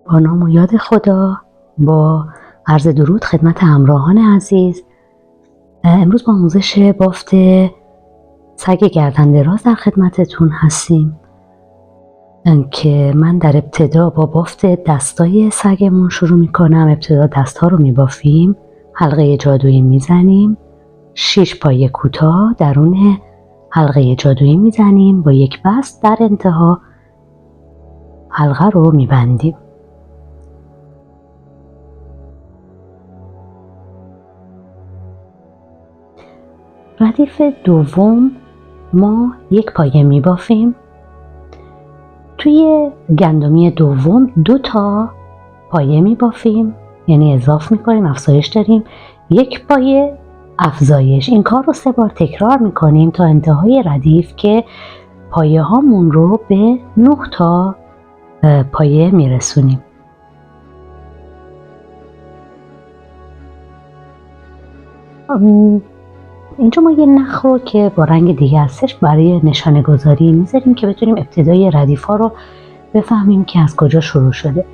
با نام و یاد خدا، با عرض درود خدمت همراهان عزیز. امروز با آموزش بافت سگ گردن دراز در خدمتتون هستیم که من در ابتدا با بافت دستای سگمون شروع میکنم. ابتدا دستها رو میبافیم، حلقه جادویی میزنیم، 6 پایه کوتاه درون حلقه جادویی میزنیم، با یک بست در انتها حلقه رو میبندیم. ردیف دوم ما 1 پایه میبافیم. توی گندمی دوم 2 تا پایه میبافیم، یعنی اضافه میکنیم، افزایش داریم، 1 پایه افزایش. این کار رو 3 بار تکرار میکنیم تا انتهای ردیف که پایه هامون رو به 9 تا پایه میرسونیم. اینجا ما یه نخ رو که با رنگ دیگه هستش برای نشانه گذاری میذاریم که بتونیم ابتدای ردیف ها رو بفهمیم که از کجا شروع شده.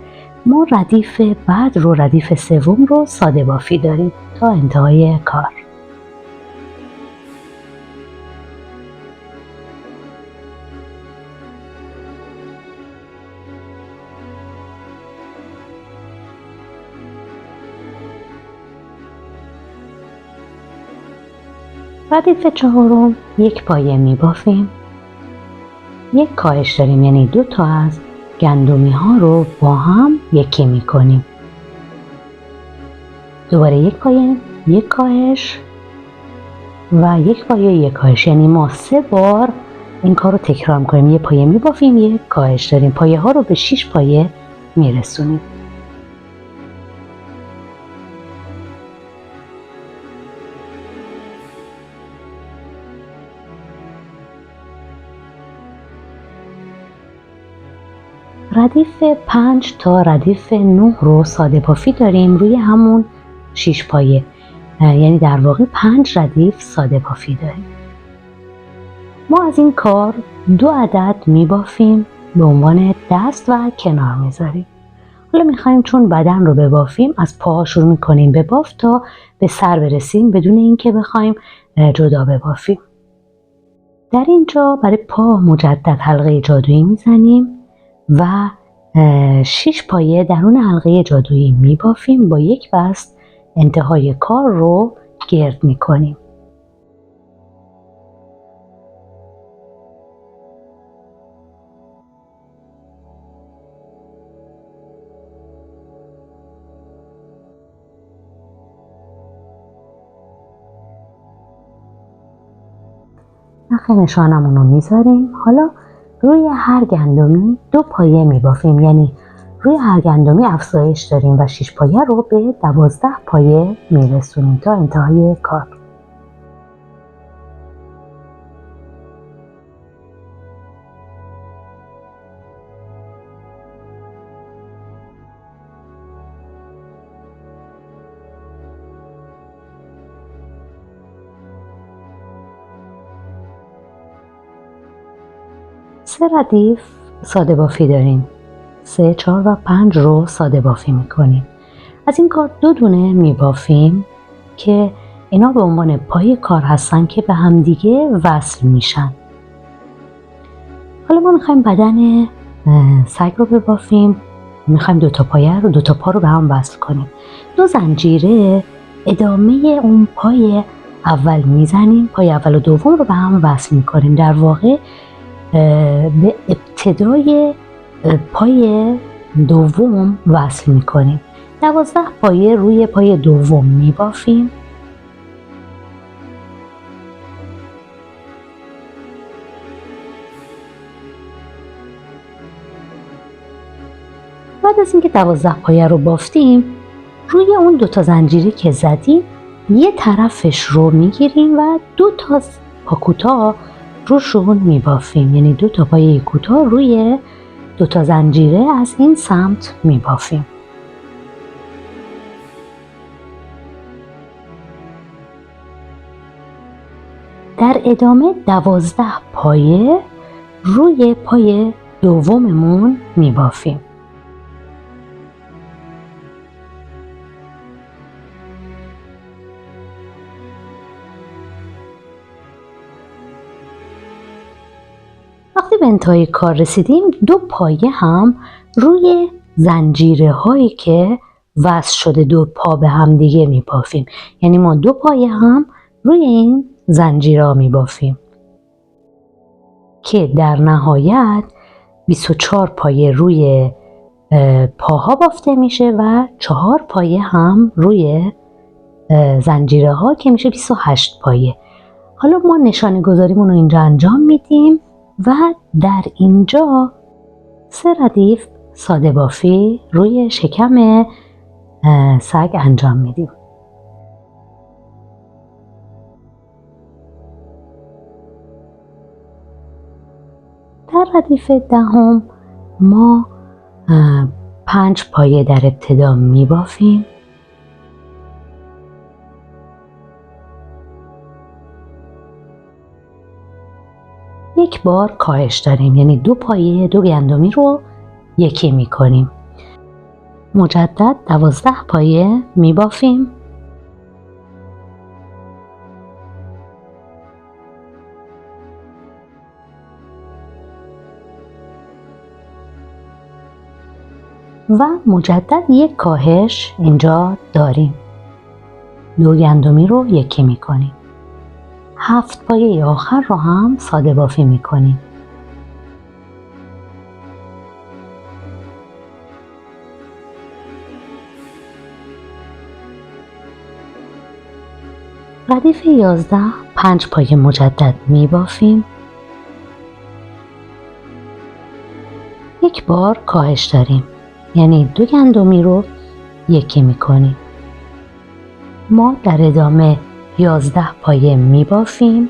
ما ردیف بعد رو، ردیف سوم رو ساده بافی داریم تا انتهای کار. ردیف چهارم 1 پایه میبافیم، 1 کاهش داریم، یعنی 2 تا از گندمی ها رو با هم یکی میکنیم. دوباره 1 پایه، 1 کاهش و 1 پایه، 1 کاهش، یعنی ما 3 بار این کار رو تکرار میکنیم. 1 پایه میبافیم، 1 کاهش داریم، پایه ها رو به 6 پایه میرسونیم. ردیف 5 تا ردیف 9 رو ساده بافی داریم روی همون 6 پایه، یعنی در واقع 5 ردیف ساده بافی داریم. ما از این کار 2 عدد میبافیم، به عنوان دست و کنار میذاریم. حالا میخوایم چون بدن رو ببافیم از پاها شروع میکنیم به بافت تا به سر برسیم بدون اینکه بخوایم جدا ببافیم. در اینجا برای پا مجدد حلقه جادویی میزنیم و 6 پایه درون حلقه جادویی میبافیم، با 1 بست انتهای کار رو گرد میکنیم. نخ نشانمون رو میذاریم. حالا روی هر گندمی 2 پایه میبافیم، یعنی روی هر گندمی افزایش داریم و 6 پایه رو به 12 پایه میرسونیم تا انتهای کار. سه ردیف ساده بافی داریم، 3، 4 و 5 رو ساده بافی میکنیم. از این کار 2 دونه میبافیم که اینا به عنوان پای کار هستن که به هم دیگه وصل میشن. حالا ما میخوایم بدن سگ رو ببافیم، میخوایم 2 تا پایه رو، 2 تا پا رو به هم وصل کنیم. 2 زنجیره ادامه اون پای اول میزنیم، پای اول و دوم رو به هم وصل میکنیم. در واقع به ابتدای پای دوم وصل میکنیم. 12 پایه روی پای دوم میبافیم. بعد از اینکه 12 پایه رو بافتیم، روی اون 2 تا زنجیره که زدیم یه طرفش رو میگیریم و 2 تا پا کوتاه روشون میبافیم، یعنی 2 تا پایه کوتاه روی 2 تا زنجیره از این سمت میبافیم. در ادامه 12 پایه روی پای دوممون میبافیم. به انتهای کار رسیدیم، 2 پایه هم روی زنجیره هایی که وصل شده 2 پا به هم دیگه میبافیم. یعنی ما 2 پایه هم روی این زنجیره ها میبافیم که در نهایت 24 پایه روی پاها بافته میشه و 4 پایه هم روی زنجیره ها که میشه 28 پایه. حالا ما نشانه گذاریمون رو اینجا انجام میدیم و در اینجا 3 ردیف ساده بافی روی شکم سگ انجام میدیم. در ردیف دهم ما 5 پایه در ابتدا میبافیم. یک بار کاهش داریم، یعنی 2 پایه 2 گندمی رو یکی میکنیم. مجدد 12 پایه میبافیم. و مجدد یک کاهش اینجا داریم، 2 گندمی رو یکی میکنیم. 7 پایه آخر رو هم ساده بافی میکنیم. ردیف 11 5 پایه مجدد میبافیم. یک بار کاهش داریم، یعنی 2 گندمی رو یکی میکنیم. ما در ادامه 11 پایه میبافیم.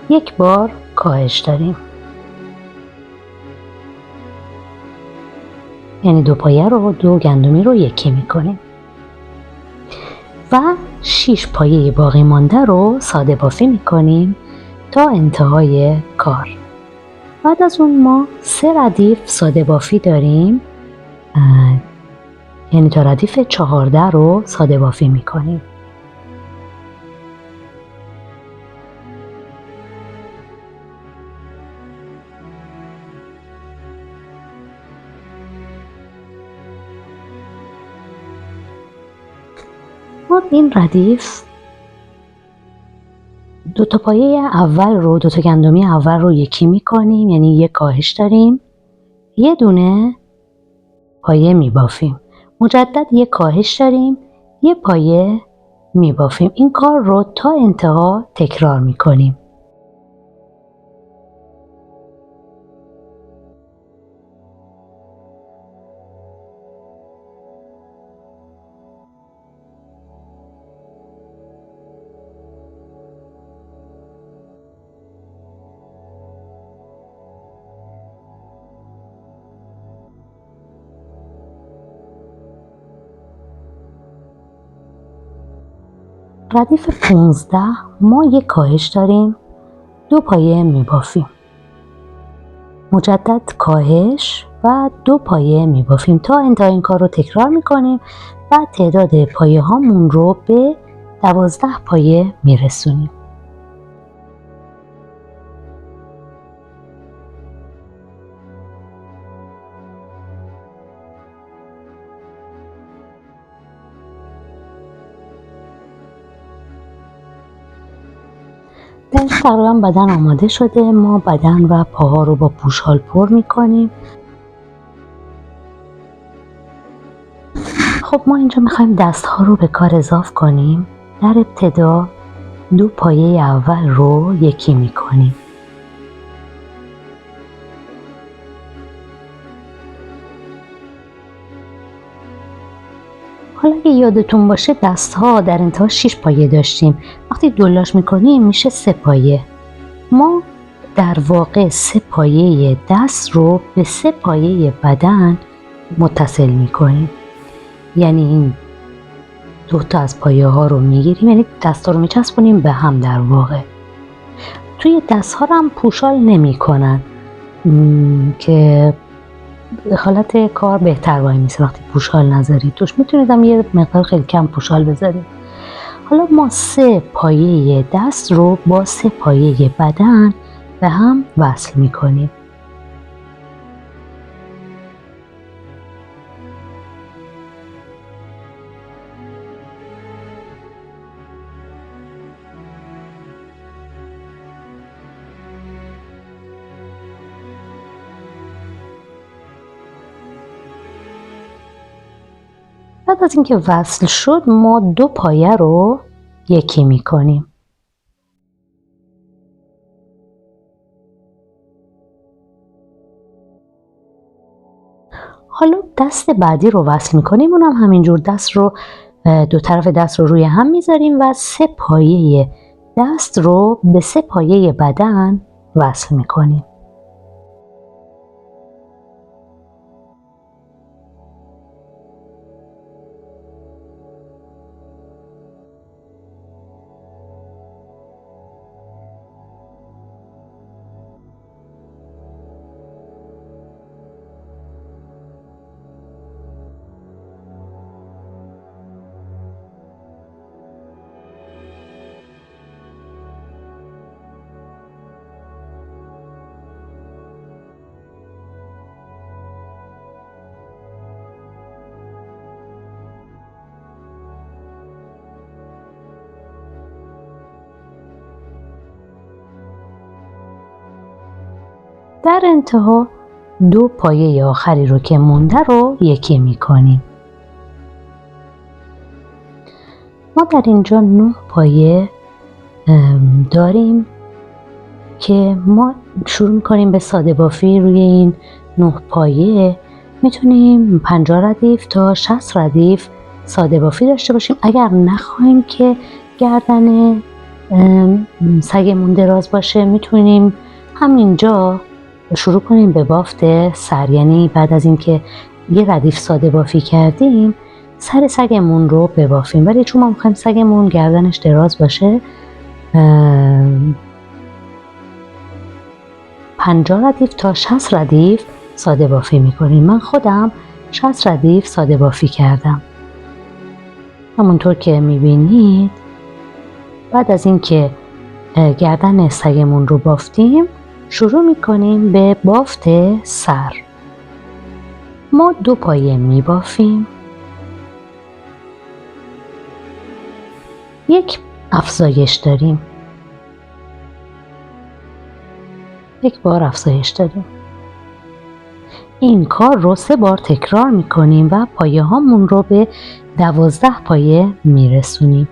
یک بار کاهش داریم، یعنی 2 پایه رو 2 گندمی رو یکی میکنیم و 6 پایه باقی مانده رو ساده بافی میکنیم تا انتهای کار. بعد از اون ما 3 ردیف ساده بافی داریم، یعنی تا ردیف 14 رو ساده بافی میکنیم. ما این ردیف 2 تا پایه اول رو 2 تا گندمی اول رو یکی میکنیم، یعنی یک کاهش داریم، یه دونه پایه میبافیم. مجدد یک کاهش داریم، یه پایه میبافیم. این کار رو تا انتها تکرار میکنیم. ردیف 15 ما یک کاهش داریم، 2 پایه میبافیم. مجدد کاهش و 2 پایه میبافیم. تا انتهای این کار رو تکرار میکنیم و تعداد پایه هامون رو به 12 پایه میرسونیم. تقریبا بدن آماده شده. ما بدن و پاها رو با پوشال پر میکنیم. خب ما اینجا میخوایم دست ها رو به کار اضافه کنیم. در ابتدا 2 پایه اول رو یکی میکنیم. حالا اگه یادتون باشه دست ها در انتها 6 پایه داشتیم. وقتی دولاش میکنیم میشه 3 پایه. ما در واقع 3 پایه دست رو به 3 پایه بدن متصل میکنیم. یعنی این 2 تا از پایه ها رو میگیریم، یعنی دست ها رو میچسبونیم به هم. در واقع توی دست ها هم پوشال نمی کنن که حالت کار بهتر وای میسه. وقتی پوشال نذارید توش، میتونید هم یه مقدار خیلی کم پوشال بذارید. حالا ما 3 پایه دست رو با 3 پایه بدن به هم وصل میکنیم. بعد از اینکه وصل شد ما 2 پایه رو یکی میکنیم. حالا دست بعدی رو وصل میکنیم، اونم همینجور دست رو 2 طرف دست رو روی هم میذاریم و 3 پایه دست رو به 3 پایه بدن وصل میکنیم. در انتها 2 پایه آخری رو که مونده رو یکی میکنیم. ما در اینجا 9 پایه داریم که ما شروع میکنیم به ساده بافی. روی این 9 پایه میتونیم 50 ردیف تا 60 ردیف ساده بافی داشته باشیم. اگر نخواهیم که گردن سگمون دراز باشه میتونیم همینجا شروع کنیم به بافت سر، یعنی بعد از اینکه یه ردیف ساده بافی کردیم سر سگمون رو ببافیم. ولی چون ما میخوایم سگمون گردنش دراز باشه 50 ردیف تا 60 ردیف ساده بافی میکنیم. من خودم 60 ردیف ساده بافی کردم. همونطور که میبینید بعد از اینکه گردن سگمون رو بافتیم شروع میکنیم به بافت سر. ما 2 پایه میبافیم، یک افزایش داریم، یک بار افزایش داریم. این کار رو 3 بار تکرار میکنیم و پایه هامون رو به 12 پایه میرسونیم.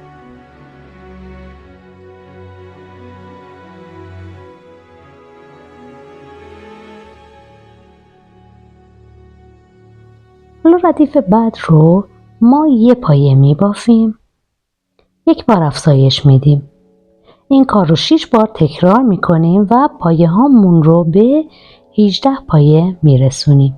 حالا ردیف بعد رو ما 1 پایه میبافیم، یک بار افزایش میدیم. این کار رو 6 بار تکرار میکنیم و پایه هامون رو به 18 پایه میرسونیم.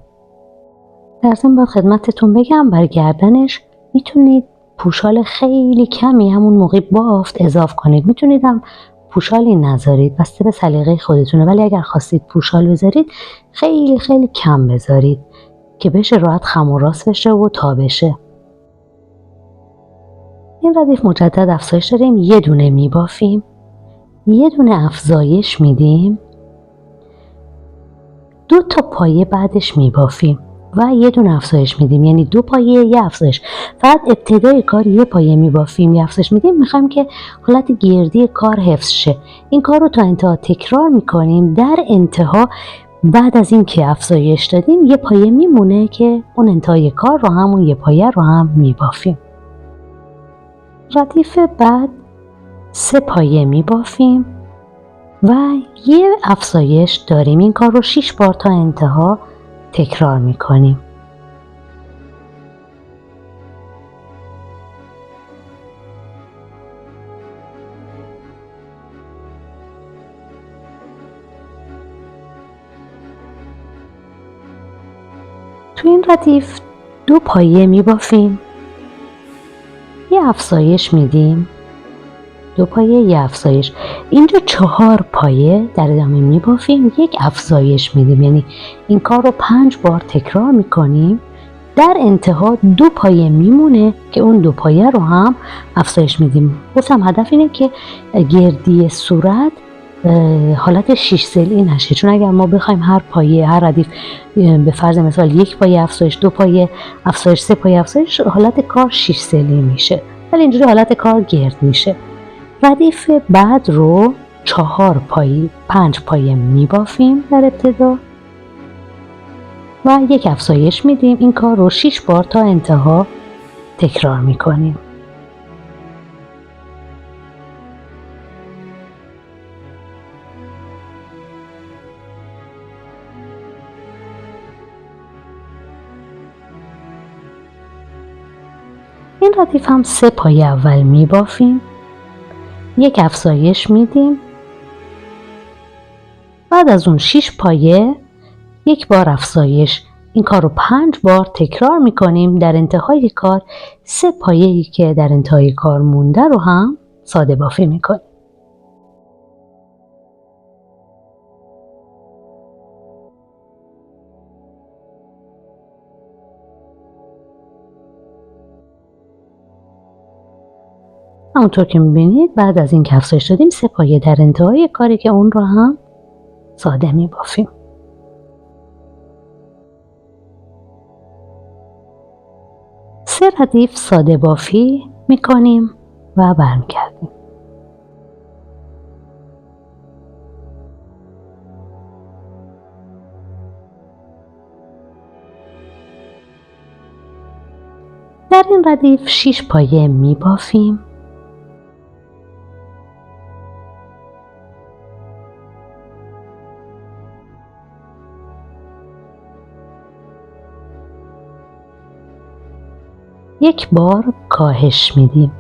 در ضمن باید خدمتتون بگم بر گردنش میتونید پوشال خیلی کمی همون موقع بافت اضافه کنید. میتونید هم پوشالی نذارید، بسته به سلیقه خودتونه، ولی اگر خواستید پوشال بذارید خیلی خیلی کم بذارید که بشه راحت خم و راست بشه و تا بشه. این ردیف مجدد افزایش داریم، 1 دونه میبافیم، 1 دونه افزایش میدیم، 2 تا پایه بعدش میبافیم و 1 دونه افزایش میدیم، یعنی 2 پایه 1 افزایش. فقط ابتدای کار 1 پایه میبافیم 1 افزایش میدیم. میخوایم که حالت گردی کار حفظ شه. این کار رو تا انتها تکرار میکنیم. در انتها بعد از این که افزایش دادیم 1 پایه میمونه که اون انتهای کار رو همون 1 پایه رو هم میبافیم. ردیف بعد 3 پایه میبافیم و 1 افزایش داریم. این کار رو 6 بار تا انتها تکرار میکنیم. تو این ردیف 2 پایه میبافیم، 1 افزایش میدیم، 2 پایه 1 افزایش. اینجا 4 پایه در ادامه میبافیم، 1 افزایش میدیم. یعنی این کار رو 5 بار تکرار میکنیم در انتها 2 پایه میمونه که اون 2 پایه رو هم افزایش میدیم. گفتم هدف اینه که گردی صورت حالت 6 ضلعی نشه، چون اگر ما بخوایم هر پایه، هر ردیف به فرض مثال 1 پایه افزایش، 2 پایه افزایش، 3 پایه افزایش، حالت کار 6 ضلعی میشه، ولی اینجوری حالت کار گرد میشه. ردیف بعد رو 4 پایه 5 پایه میبافیم در ابتدا و 1 افزایش میدیم. این کار رو 6 بار تا انتها تکرار میکنیم. این ردیف هم 3 پایه اول میبافیم، 1 افزایش میدیم، بعد از اون 6 پایه 1 بار افزایش. این کار رو 5 بار تکرار میکنیم. در انتهای کار 3 پایه‌ای که در انتهای کار مونده رو هم ساده بافی میکنیم. همونطور که میبینید بعد از این که افزایش دادیم 3 پایه در انتهای کاری که اون رو هم ساده میبافیم. سه ردیف ساده بافی میکنیم و برمیگردیم. در این ردیف 6 پایه میبافیم، یک بار کاهش میدیم.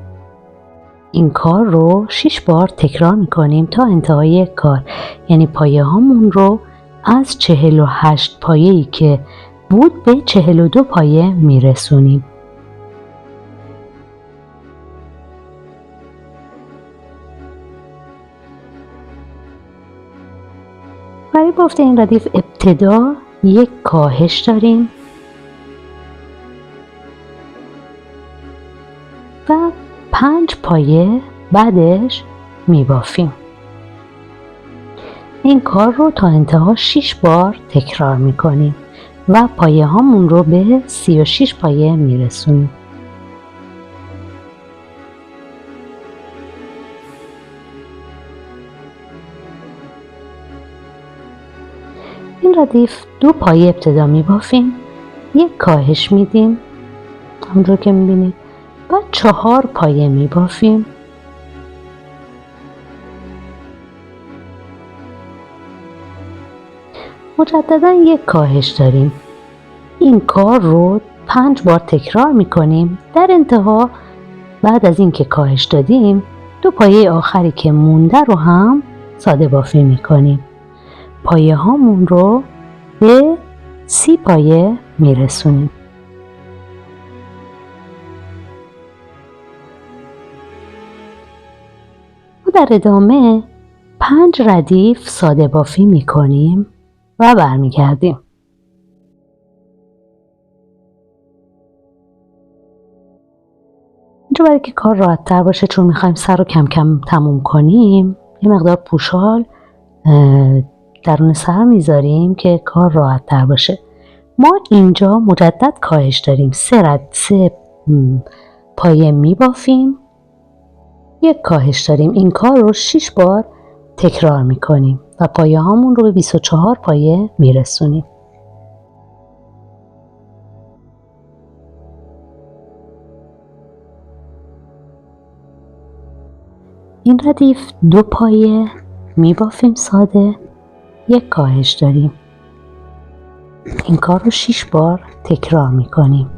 این کار رو 6 بار تکرار میکنیم تا انتهای کار، یعنی پایه هامون رو از 48 پایه‌ای که بود به 42 پایه میرسونیم. برای بافت این ردیف ابتدا 1 کاهش داریم و 5 پایه بعدش میبافیم. این کار رو تا انتها 6 بار تکرار میکنیم و پایه هامون رو به 36 پایه میرسونیم. این ردیف 2 پایه ابتدا میبافیم، 1 کاهش میدیم همونجور که میبینید، بعد 4 پایه میبافیم، مجددا 1 کاهش داریم. این کار رو 5 بار تکرار میکنیم. در انتها بعد از اینکه کاهش دادیم 2 پایه آخری که مونده رو هم ساده بافی میکنیم. پایه هامون رو به 30 پایه میرسونیم. و در ادامه 5 ردیف ساده بافی میکنیم و برمیگردیم. اینجا برای که کار راحت تر باشه، چون میخوایم سر رو کم کم تموم کنیم، یه مقدار پوشال درون سر میذاریم که کار راحت تر باشه. ما اینجا مجدد کاهش داریم، 3 پایه میبافیم، 1 کاهش داریم. این کار رو 6 بار تکرار میکنیم و پایه هامون رو به 24 پایه میرسونیم. این ردیف 2 پایه میبافیم ساده، 1 کاهش داریم. این کار رو 6 بار تکرار میکنیم.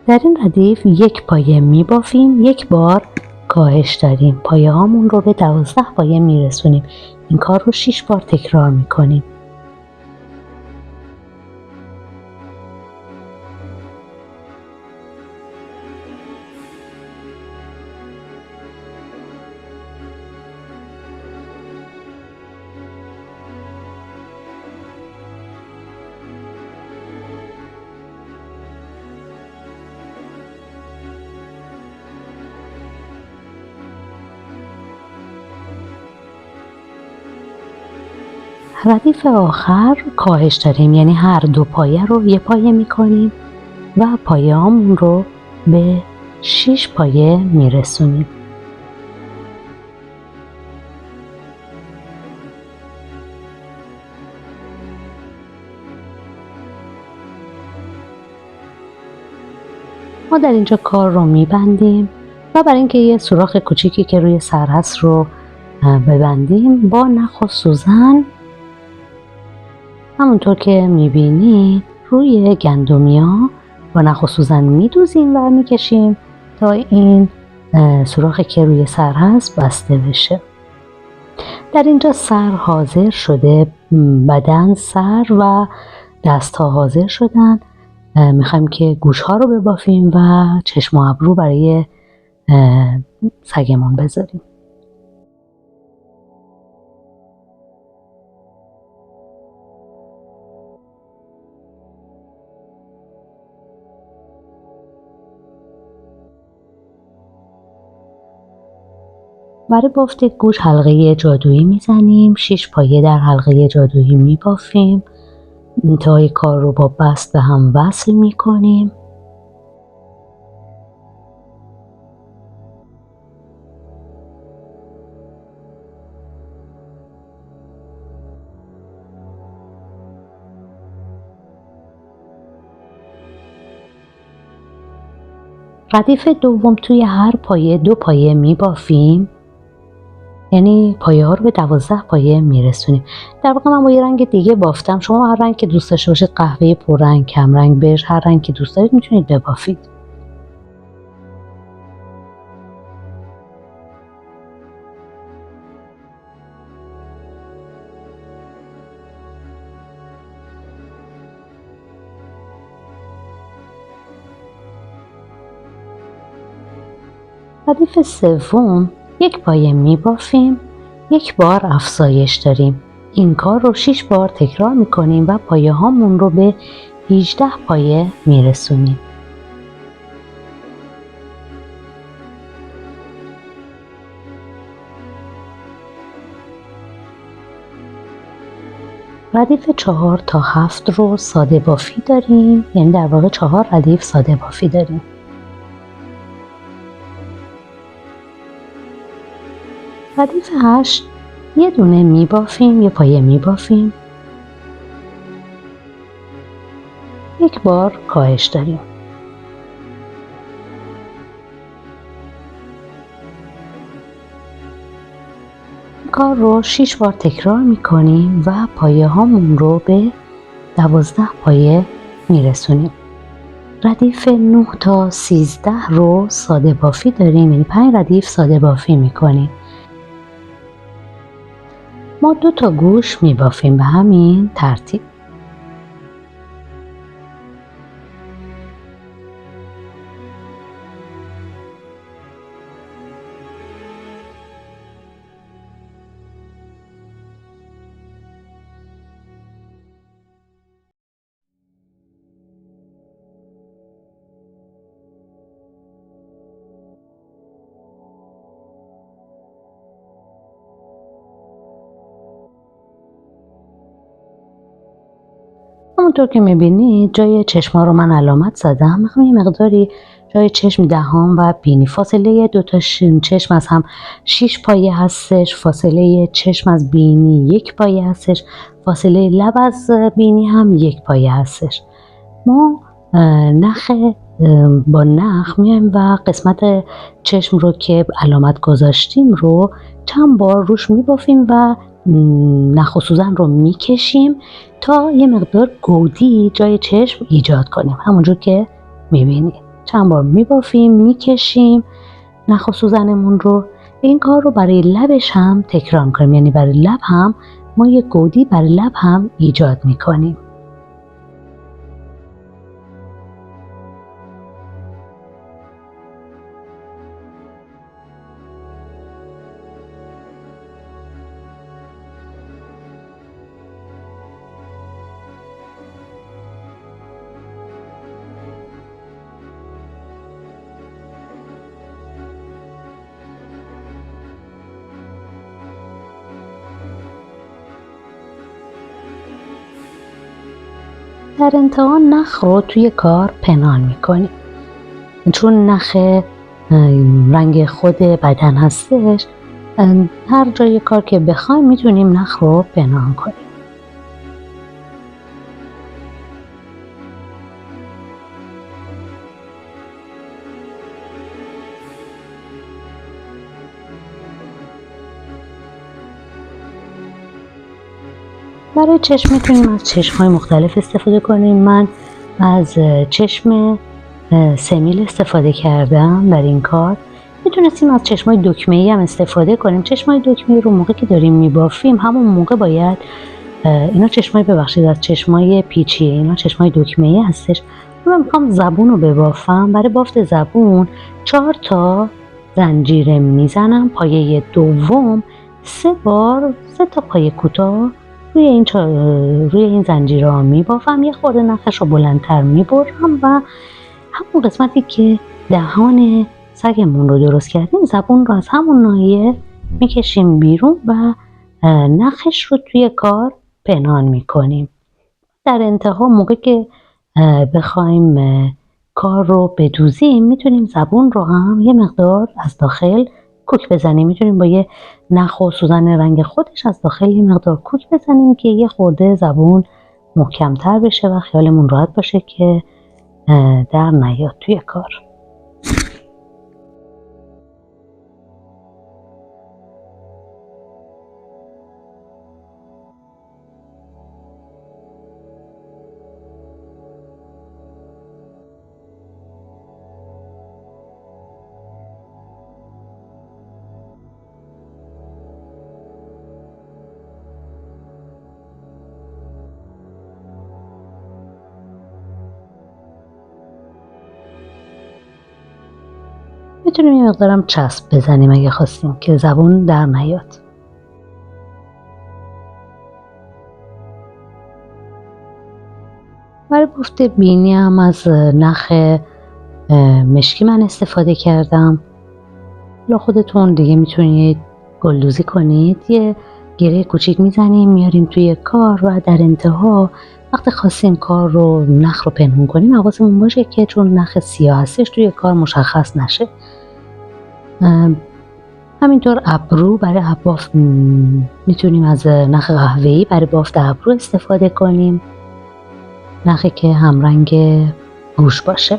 در این ردیف 1 پایه میبافیم، 1 بار کاهش داریم. پایه هامون رو به 12 پایه میرسونیم. این کار رو 6 بار تکرار میکنیم. ردیف آخر کاهش داریم، یعنی هر 2 پایه رو 1 پایه میکنیم و پایه هامون رو به 6 پایه میرسونیم. ما در اینجا کار رو میبندیم و برای اینکه یه سوراخ کوچیکی که روی سر هست رو ببندیم، با نخ و سوزن همونطور که میبینید روی گندمیا با نخ و سوزن میدوزیم و میکشیم تا این سوراخی که روی سر هست بسته بشه. در اینجا سر حاضر شده، بدن، سر و دست ها حاضر شدن. میخوایم که گوش ها رو ببافیم و چشم و ابرو برای سگمون بذاریم. برای بافت گوش حلقه جادویی میزنیم. 6 پایه در حلقه جادویی میبافیم. انتهای کار رو با بست به هم وصل میکنیم. ردیف دوم توی هر پایه 2 پایه میبافیم، یعنی پایه ها رو به 12 پایه میرسونیم. در واقع من با یه رنگ دیگه بافتم. شما هر رنگ که دوست داشته باشید، قهوه پررنگ، کمرنگ، بژ، هر رنگ که دوست دارید میتونید ببافید. ردیف سوم 1 پایه میبافیم، 1 بار افزایش داریم. این کار رو 6 بار تکرار میکنیم و پایه هامون رو به 18 پایه میرسونیم. ردیف 4 تا 7 رو ساده بافی داریم، یعنی در واقع 4 ردیف ساده بافی داریم. ردیف 8 یه دونه میبافیم، 1 پایه میبافیم، 1 بار کاهش داریم. کار رو 6 بار تکرار میکنیم و پایه هامون رو به 12 پایه میرسونیم. ردیف 9 تا 13 رو ساده بافی داریم، یعنی 5 ردیف ساده بافی میکنیم. ما 2 تا گوش میبافیم به همین ترتیب. همونطور که میبینید جای چشما رو من علامت زدم. میخوام یه مقداری جای چشم، دهان و بینی، فاصله 2 تا چشم از هم 6 پایه هستش، فاصله چشم از بینی 1 پایه هستش، فاصله لب از بینی هم 1 پایه هستش. ما با نخ میایم و قسمت چشم رو که علامت گذاشتیم رو چند بار روش میبافیم و نخ و سوزن رو میکشیم تا یه مقدار گودی جای چشم ایجاد کنیم. همونجور که میبینید چند بار میبافیم، میکشیم، نخ و سوزنمون رو این کار رو برای لبش هم تکرار میکنیم، یعنی برای لب هم ما یک گودی برای لب هم ایجاد میکنیم. در انتها نخ رو توی کار پنهان میکنیم. چون نخ رنگ خود بدن هستش، هر جای کار که بخوایم میتونیم نخ رو پنهان کنیم. برای چشم میتونیم از چشم‌های مختلف استفاده کنیم. من از چشم سمیل استفاده کردم در این کار. میتونستیم از چشم‌های دکمه‌ای هم استفاده کنیم. چشم‌های دکمه‌ای رو موقع که داریم میبافیم همون موقع باید اینا از چشم‌های پیچیه، اینا چشم‌های دکمه‌ای هستش. من میخوام زبون رو ببافم. برای بافت زبون 4 تا زنجیر میزنم، پایه دوم 3 تا پایه کوتاه روی این زنجیرها میبافم. یه خورده نخش رو بلندتر میبرم و همون قسمتی که دهان سگمون رو درست کردیم زبون رو از همون ناحیه میکشیم بیرون و نخش رو توی کار پنهان میکنیم. در انتها موقع که بخوایم کار رو بدوزیم میتونیم زبون رو هم یه مقدار از داخل کوک بزنیم. میتونیم با یه نخ و سوزن رنگ خودش از داخل یه مقدار کوک بزنیم که یه خورده زبون محکمتر بشه و خیالمون راحت باشه که در نیاد توی کار. میتونیم یه مقدارم چسب بزنیم اگه خواستیم که زبون در نیاد. برای بافت بینی هم از نخ مشکی من استفاده کردم. حالا خودتون دیگه میتونید گلدوزی کنید. یه گره کوچیک میزنیم میاریم توی کار و در انتها وقتی خواستیم کار رو نخ رو پنهون کنیم حواسمون باشه که چون نخ سیاه هستش توی کار مشخص نشه. همینطور ابرو برای بافت میتونیم از نخ قهوه‌ای برای بافت ابرو استفاده کنیم، نخی که همرنگ گوش باشه.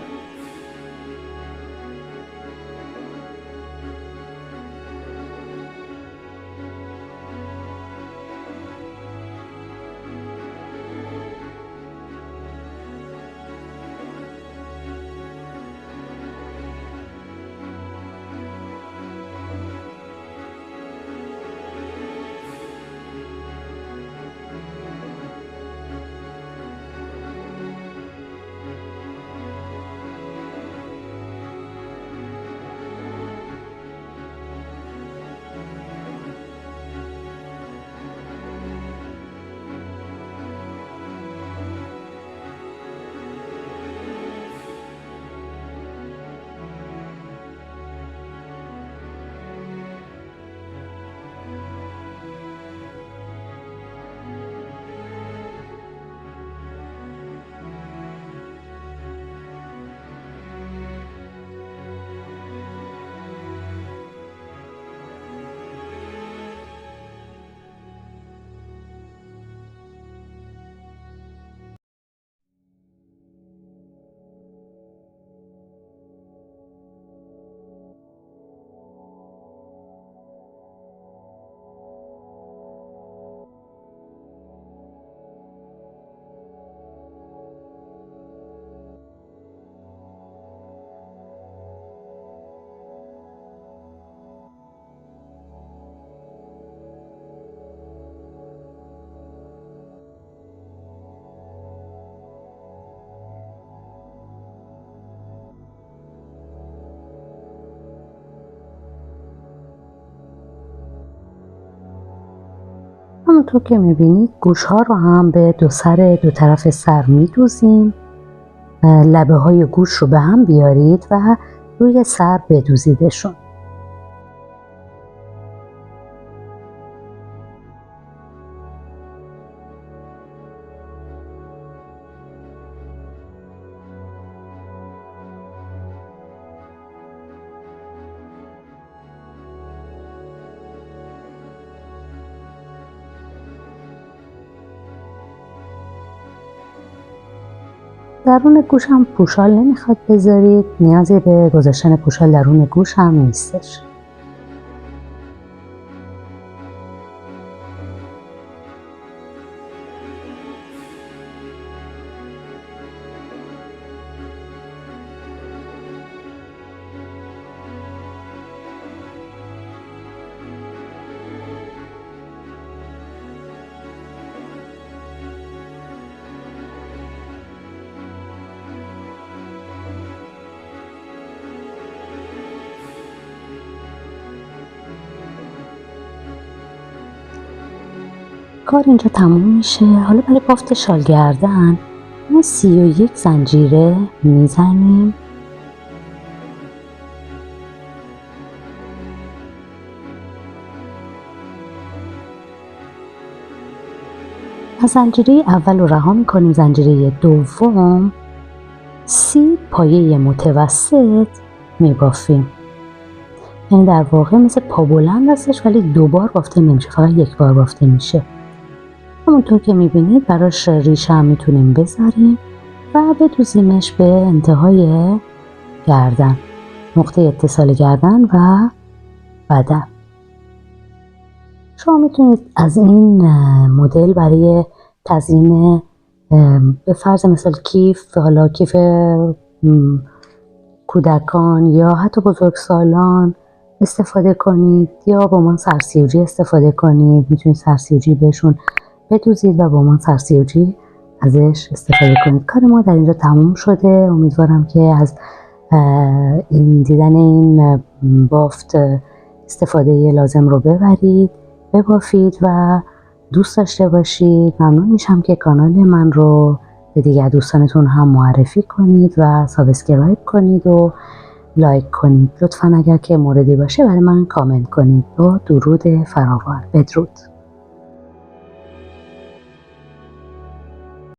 همونطور که میبینید گوش ها رو هم به دو طرف سر میدوزیم. لبه های گوش رو به هم بیارید و روی سر بدوزیدشون. درون گوش هم پوشال نمیخواد بذارید، نیازی به گذاشتن پوشال درون گوش هم نیستش. کار اینجا تموم میشه. حالا برای بافت شال گردن ما 31 زنجیره میزنیم. از زنجیره اول رو رها میکنیم. زنجیره دوم 30 پایه متوسط میبافیم. یعنی در واقع مثل پا بلند هستش ولی 2 بار بافته نمیشه، فقط 1 بار بافته میشه. همونطور که میبینید براش ریشه هم میتونیم بذاریم و بدوزیمش به انتهای گردن، نقطه اتصال گردن و بدن. شما میتونید از این مدل برای تزیین به فرض مثال کیف، حالا کیف کودکان یا حتی بزرگسالان استفاده کنید یا با من سرسیوجی استفاده کنید. میتونید سرسیوجی بهشون بدوزید و با من سرسیوجی ازش استفاده کنید. کار ما در اینجا تموم شده. امیدوارم که از این دیدن این بافت استفاده لازم رو ببرید، ببافید و دوست داشته باشید. ممنون میشم که کانال من رو به دیگر دوستانتون هم معرفی کنید و سابسکرایب کنید و لایک کنید. لطفاً اگر که موردی باشه برای من کامنت کنید. با درود فراوان. بدرود.